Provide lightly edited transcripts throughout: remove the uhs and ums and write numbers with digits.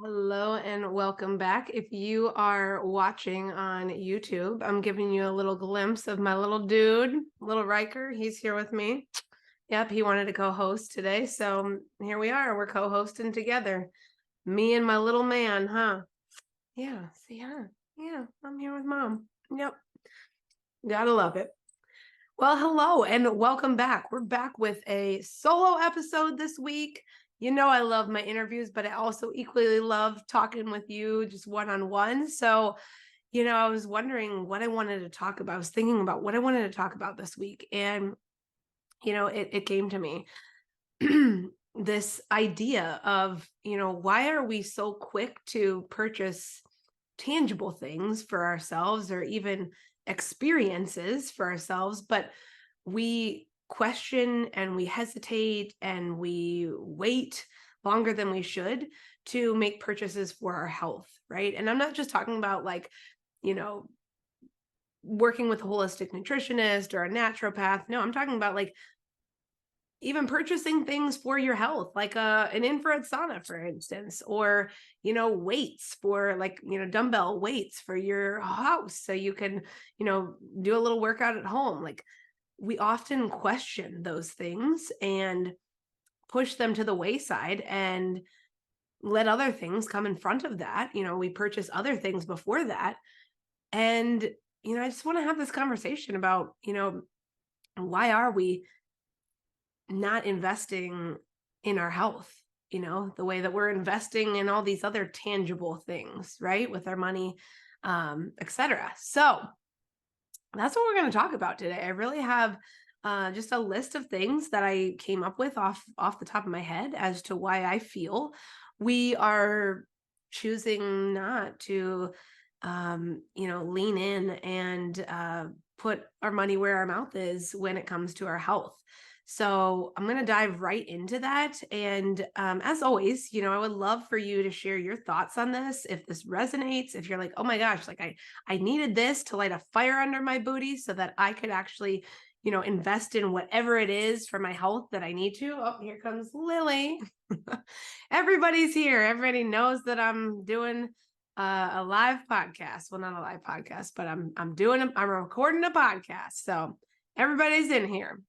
Hello and welcome back. If you are watching on YouTube, I'm giving you a little glimpse of my little dude, little Riker. He's here with me. Yep, he wanted to co-host today, so here we are. We're co-hosting together. Me and my little man, huh? Yeah, see, huh? Yeah, I'm here with mom. Yep, gotta love it. Well, hello and welcome back. We're back with a solo episode this week. You know, I love my interviews, but I also equally love talking with you just one on one. So, I was wondering what I wanted to talk about. I was thinking about what I wanted to talk about this week. And, it came to me this idea of, why are we so quick to purchase tangible things for ourselves or even experiences for ourselves, but we question and we hesitate and we wait longer than we should to make purchases for our health, right? And I'm not just talking about like, you know, working with a holistic nutritionist or a naturopath. No, I'm talking about like even purchasing things for your health, like an infrared sauna, for instance, or, weights for like, dumbbell weights for your house. So you can, do a little workout at home. Like we often question those things and push them to the wayside and let other things come in front of that. We purchase other things before that. And, I just want to have this conversation about, why are we not investing in our health, the way that we're investing in all these other tangible things, right? With our money, etc. So that's what we're going to talk about today. I really have just a list of things that I came up with off the top of my head as to why I feel we are choosing not to lean in and put our money where our mouth is when it comes to our health. So I'm going to dive right into that. And as always, I would love for you to share your thoughts on this. If this resonates, if you're like, oh my gosh, like I needed this to light a fire under my booty so that I could actually, invest in whatever it is for my health that I need to. Oh, here comes Lily. Everybody's here. Everybody knows that I'm doing a live podcast. Well, not a live podcast, but I'm recording a podcast. So everybody's in here.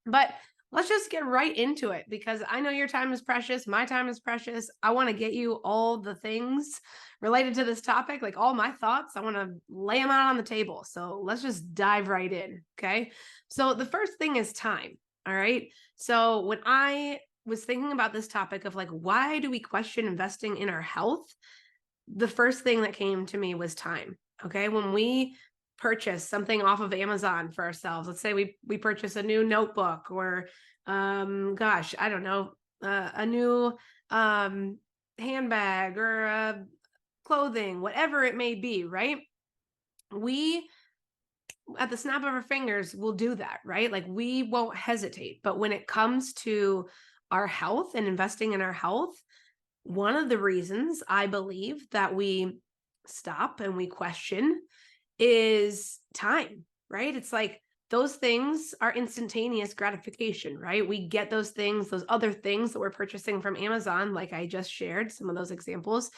But let's just get right into it because I know your time is precious. My time is precious. I want to get you all the things related to this topic, like all my thoughts. I want to lay them out on the table. So let's just dive right in. Okay. So the first thing is time. All right. So when I was thinking about this topic of like, why do we question investing in our health? The first thing that came to me was time. Okay. When we purchase something off of Amazon for ourselves, let's say we purchase a new notebook or I don't know, a new handbag or clothing, whatever it may be, right? We at the snap of our fingers will do that, right? Like we won't hesitate. But when it comes to our health and investing in our health, one of the reasons I believe that we stop and we question is time, right? It's like those things are instantaneous gratification, right? We get those things, those other things that we're purchasing from Amazon, like I just shared some of those examples.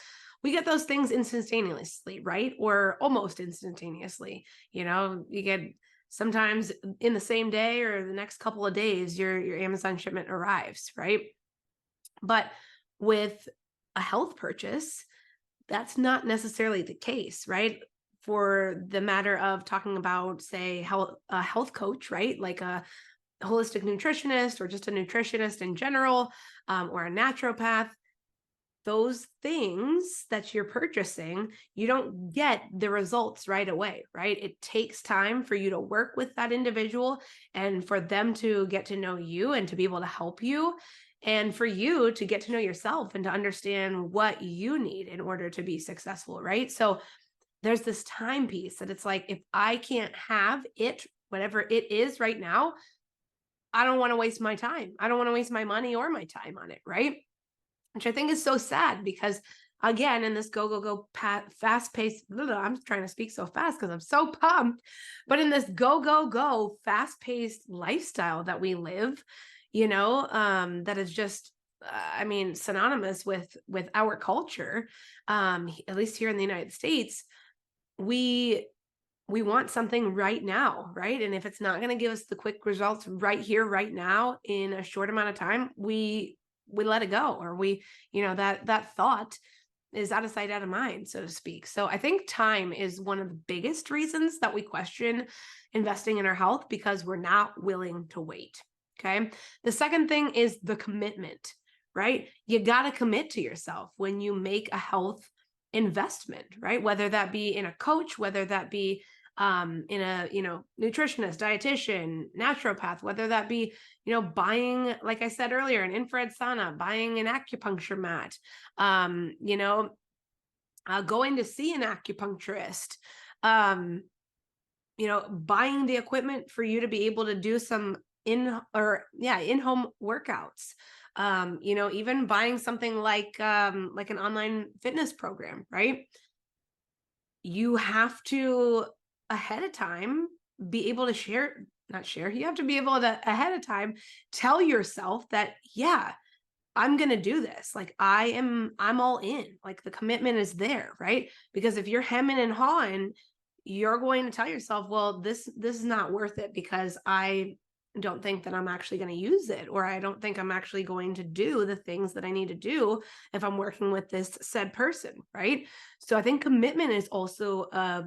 We get those things instantaneously, right? Or almost instantaneously. You get sometimes in the same day or the next couple of days, your Amazon shipment arrives, right? But with a health purchase, that's not necessarily the case, right? For the matter of talking about, say, a health coach, right? Like a holistic nutritionist or just a nutritionist in general, or a naturopath, those things that you're purchasing, you don't get the results right away, right? It takes time for you to work with that individual and for them to get to know you and to be able to help you and for you to get to know yourself and to understand what you need in order to be successful, right? So there's this time piece that it's like, if I can't have it, whatever it is right now, I don't want to waste my time. I don't want to waste my money or my time on it, right? Which I think is so sad because again, in this go fast paced, I'm trying to speak so fast because I'm so pumped, but in this go fast paced lifestyle that we live, that is just I mean, synonymous with our culture. At least here in the United States, we we want something right now, right? And if it's not going to give us the quick results right here, right now, in a short amount of time, we let it go, or that thought is out of sight, out of mind, so to speak. So I think time is one of the biggest reasons that we question investing in our health, because we're not willing to wait. Okay. The second thing is the commitment, right? You got to commit to yourself when you make a health investment, right? Whether that be in a coach, whether that be in a nutritionist, dietitian, naturopath, whether that be buying, like I said earlier, an infrared sauna, buying an acupuncture mat, going to see an acupuncturist, buying the equipment for you to be able to do some in-home workouts, even buying something like an online fitness program, right? You have to ahead of time be able to you have to be able to ahead of time tell yourself that, yeah, I'm going to do this. Like I'm all in. Like the commitment is there, right? Because if you're hemming and hawing, you're going to tell yourself, well, this is not worth it, because I don't think that I'm actually going to use it, or I don't think I'm actually going to do the things that I need to do if I'm working with this said person, right? So I think commitment is also a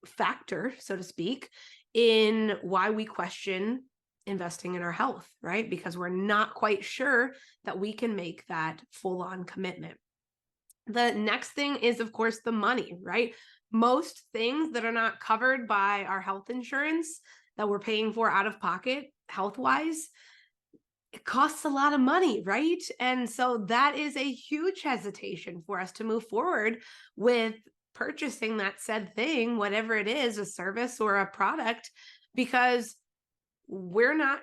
factor, so to speak, in why we question investing in our health, right? Because we're not quite sure that we can make that full-on commitment. The next thing is, of course, the money, right? Most things that are not covered by our health insurance that we're paying for out of pocket, health-wise, it costs a lot of money, right? And so that is a huge hesitation for us to move forward with purchasing that said thing, whatever it is, a service or a product, because we're not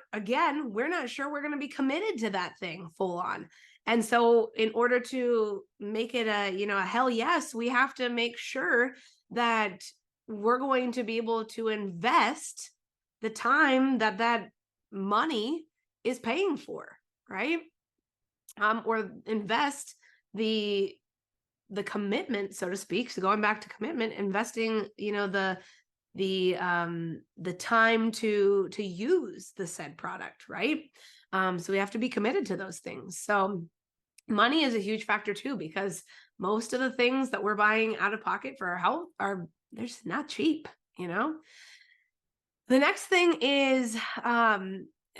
sure we're going to be committed to that thing full on. And so in order to make it a hell yes, we have to make sure that we're going to be able to invest the time that money is paying for, right? Or invest the commitment, so to speak. So going back to commitment, investing, the time to use the said product, right? So we have to be committed to those things. So money is a huge factor too, because most of the things that we're buying out of pocket for our health they're just not cheap, The next thing is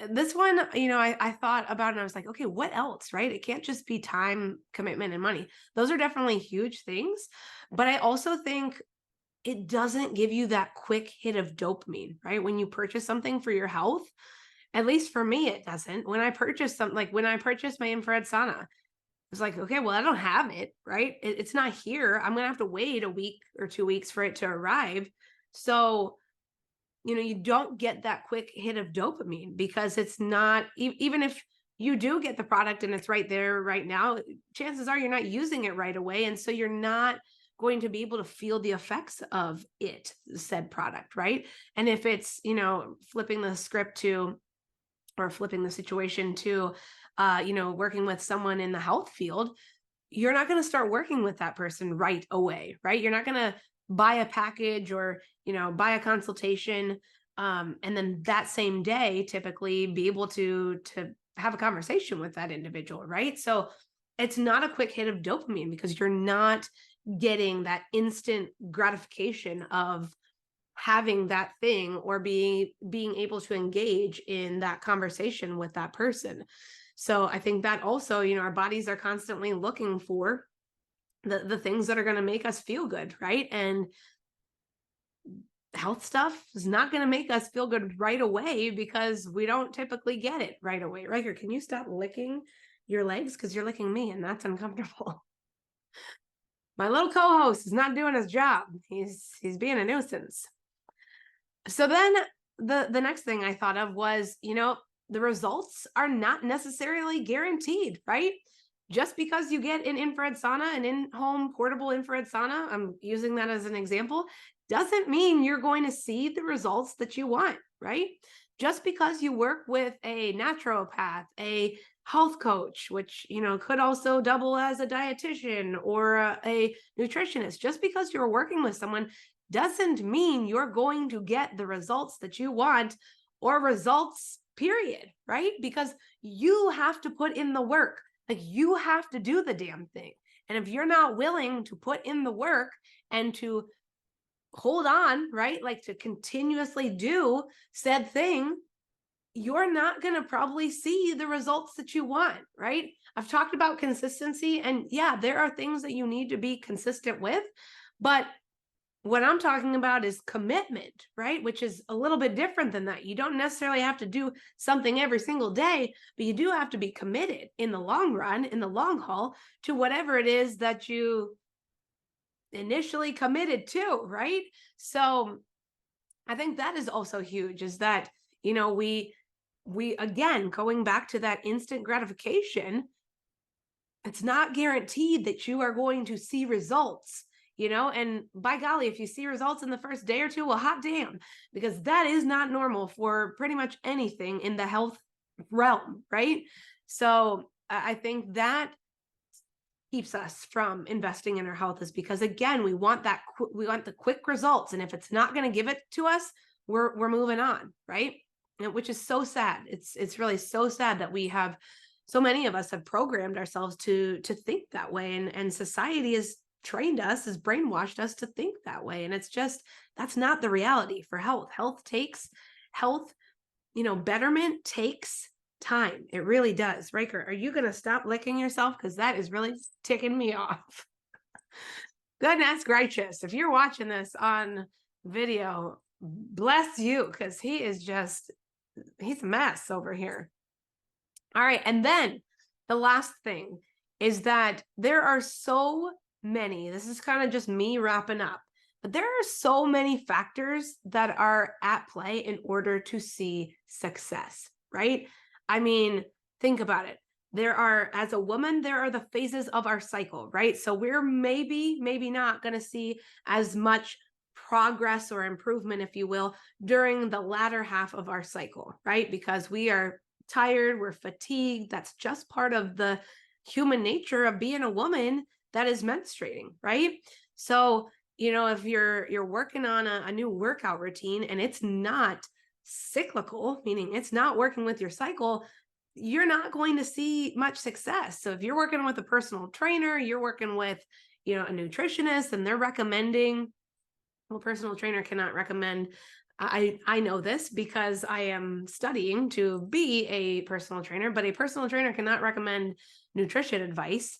this one, I thought about it and I was like, okay, what else, right? It can't just be time, commitment, and money. Those are definitely huge things. But I also think it doesn't give you that quick hit of dopamine, right? When you purchase something for your health, at least for me, it doesn't. When I purchased something, like when I purchased my infrared sauna, it's like, okay, well, I don't have it, right? It's not here. I'm going to have to wait a week or 2 weeks for it to arrive. So, you don't get that quick hit of dopamine, because it's not, even if you do get the product and it's right there right now, chances are you're not using it right away. And so you're not going to be able to feel the effects of it, said product, right? And if it's, flipping the script to, or flipping the situation to, working with someone in the health field, you're not going to start working with that person right away, right? You're not going to buy a package or, buy a consultation, and then that same day, typically be able to have a conversation with that individual, right? So it's not a quick hit of dopamine, because you're not getting that instant gratification of having that thing, or being able to engage in that conversation with that person. So I think that also, our bodies are constantly looking for the things that are going to make us feel good, right? And health stuff is not going to make us feel good right away, because we don't typically get it right away. Riker, can you stop licking your legs? Because you're licking me and that's uncomfortable. My little co-host is not doing his job. He's being a nuisance. So then the next thing I thought of was, the results are not necessarily guaranteed, right? Just because you get an infrared sauna, an in-home portable infrared sauna, I'm using that as an example, doesn't mean you're going to see the results that you want, right? just because you work with a naturopath, a health coach, which, could also double as a dietitian or a nutritionist, just because you're working with someone doesn't mean you're going to get the results that you want or results, period, right? Because you have to put in the work. Like, you have to do the damn thing. And if you're not willing to put in the work and to hold on, right? Like, to continuously do said thing, you're not going to probably see the results that you want, right? I've talked about consistency, and yeah, there are things that you need to be consistent with, but what I'm talking about is commitment, right? Which is a little bit different than that. You don't necessarily have to do something every single day, but you do have to be committed in the long run, in the long haul, to whatever it is that you initially committed to, right? So I think that is also huge, is that, we again, going back to that instant gratification, it's not guaranteed that you are going to see results, and by golly, if you see results in the first day or two, well, hot damn, because that is not normal for pretty much anything in the health realm, right? So I think that keeps us from investing in our health, is because, again, we want the quick results, and if it's not going to give it to us, we're moving on, right? And which is so sad. It's really so sad that so many of us have programmed ourselves to think that way, and society has trained us, has brainwashed us to think that way, and that's not the reality for health. Health, betterment takes time. It really does. Riker, are you going to stop licking yourself? Because that is really ticking me off. Goodness gracious. If you're watching this on video, bless you, because he's a mess over here. All right. And then the last thing is that there are so many, this is kind of just me wrapping up, but there are so many factors that are at play in order to see success, right? I mean, think about it. As a woman, there are the phases of our cycle, right? So we're maybe not going to see as much progress or improvement, if you will, during the latter half of our cycle, right? Because we are tired, we're fatigued. That's just part of the human nature of being a woman that is menstruating, right? So, if you're working on a new workout routine and it's not cyclical, meaning it's not working with your cycle, you're not going to see much success. So if you're working with a personal trainer, you're working with, a nutritionist, and they're recommending, well, personal trainer cannot recommend. I know this because I am studying to be a personal trainer, but a personal trainer cannot recommend nutrition advice.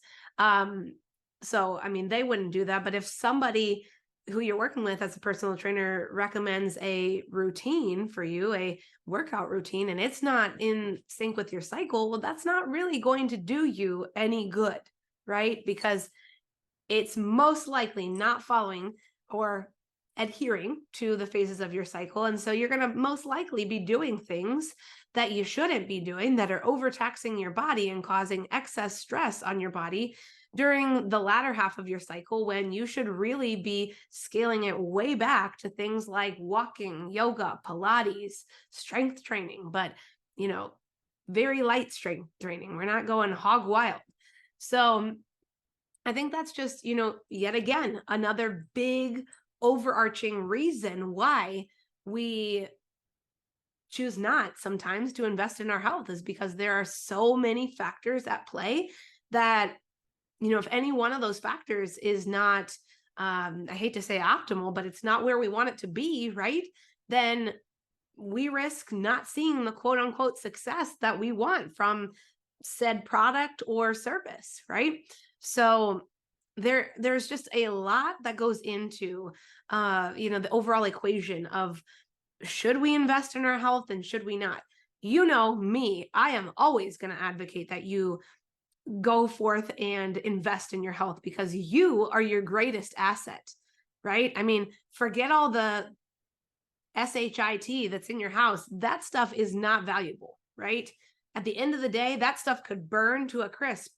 So, I mean, they wouldn't do that. But if somebody who you're working with as a personal trainer recommends a routine for you, a workout routine, and it's not in sync with your cycle, well, that's not really going to do you any good, right? Because it's most likely not following or adhering to the phases of your cycle. And so you're going to most likely be doing things that you shouldn't be doing, that are overtaxing your body and causing excess stress on your body during the latter half of your cycle, when you should really be scaling it way back to things like walking, yoga, Pilates, strength training, but, very light strength training. We're not going hog wild. So I think that's just, yet again, another big overarching reason why we choose not sometimes to invest in our health, is because there are so many factors at play that, if any one of those factors is not, I hate to say optimal, but it's not where we want it to be, right? Then we risk not seeing the quote unquote success that we want from said product or service, right? So there's just a lot that goes into, the overall equation of, should we invest in our health and should we not? Me, I am always going to advocate that you go forth and invest in your health, because you are your greatest asset, right? I mean, forget all the SHIT that's in your house. That stuff is not valuable, right? At the end of the day, that stuff could burn to a crisp.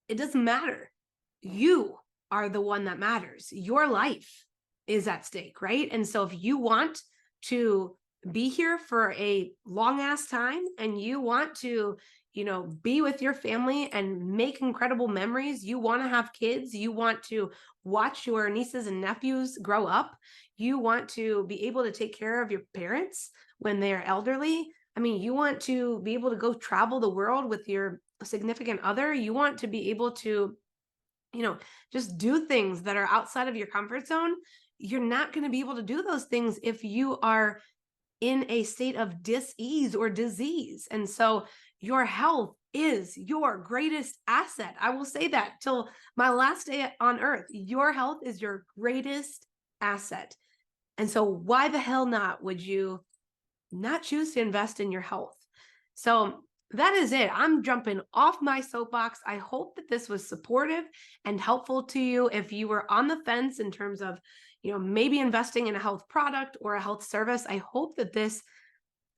It doesn't matter. You are the one that matters. Your life is at stake, right? And so if you want to be here for a long ass time and you want to, be with your family and make incredible memories, you want to have kids, you want to watch your nieces and nephews grow up, you want to be able to take care of your parents when they're elderly. I mean, you want to be able to go travel the world with your significant other. You want to be able to, just do things that are outside of your comfort zone. You're not going to be able to do those things if you are in a state of dis-ease or disease. And so your health is your greatest asset. I will say that till my last day on earth. Your health is your greatest asset. And so why the hell not would you not choose to invest in your health? So that is it. I'm jumping off my soapbox. I hope that this was supportive and helpful to you. If you were on the fence in terms of, maybe investing in a health product or a health service, I hope that this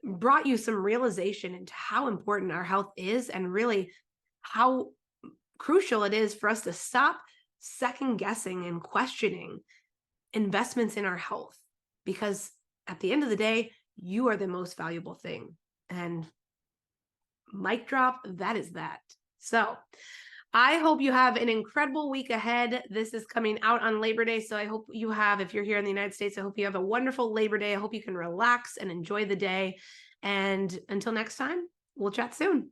brought you some realization into how important our health is and really how crucial it is for us to stop second guessing and questioning investments in our health. Because at the end of the day, you are the most valuable thing. And mic drop, that is that. So I hope you have an incredible week ahead. This is coming out on Labor Day. So I hope you have, if you're here in the United States, I hope you have a wonderful Labor Day. I hope you can relax and enjoy the day. And until next time, we'll chat soon.